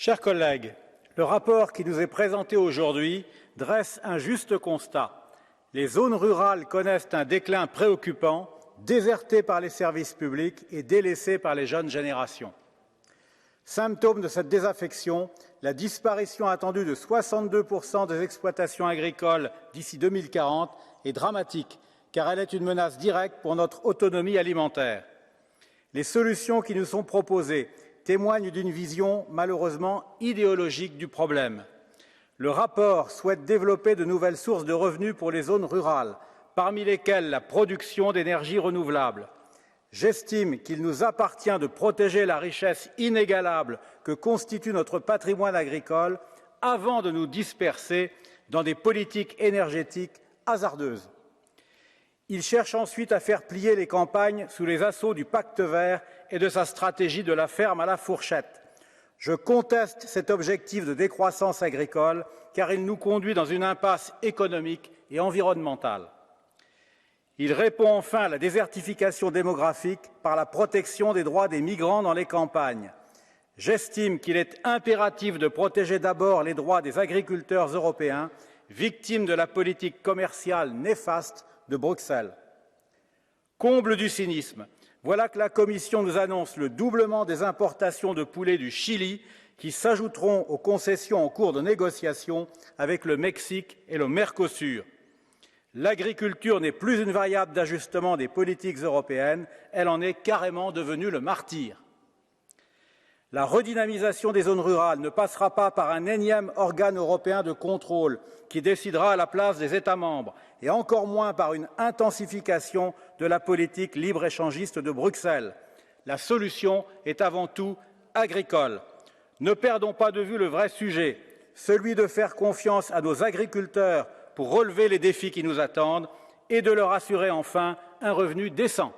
Chers collègues, le rapport qui nous est présenté aujourd'hui dresse un juste constat. Les zones rurales connaissent un déclin préoccupant, désertées par les services publics et délaissées par les jeunes générations. Symptôme de cette désaffection, la disparition attendue de 62% des exploitations agricoles d'ici 2040 est dramatique, car elle est une menace directe pour notre autonomie alimentaire. Les solutions qui nous sont proposées témoignent d'une vision malheureusement idéologique du problème. Le rapport souhaite développer de nouvelles sources de revenus pour les zones rurales, parmi lesquelles la production d'énergie renouvelable. J'estime qu'il nous appartient de protéger la richesse inégalable que constitue notre patrimoine agricole avant de nous disperser dans des politiques énergétiques hasardeuses. Il cherche ensuite à faire plier les campagnes sous les assauts du pacte vert et de sa stratégie de la ferme à la fourchette. Je conteste cet objectif de décroissance agricole car il nous conduit dans une impasse économique et environnementale. Il répond enfin à la désertification démographique par la protection des droits des migrants dans les campagnes. J'estime qu'il est impératif de protéger d'abord les droits des agriculteurs européens, victimes de la politique commerciale néfaste de Bruxelles. Comble du cynisme, voilà que la Commission nous annonce le doublement des importations de poulet du Chili qui s'ajouteront aux concessions en cours de négociation avec le Mexique et le Mercosur. L'agriculture n'est plus une variable d'ajustement des politiques européennes, elle en est carrément devenue le martyr. La redynamisation des zones rurales ne passera pas par un énième organe européen de contrôle qui décidera à la place des États membres, et encore moins par une intensification de la politique libre-échangiste de Bruxelles. La solution est avant tout agricole. Ne perdons pas de vue le vrai sujet, celui de faire confiance à nos agriculteurs pour relever les défis qui nous attendent et de leur assurer enfin un revenu décent.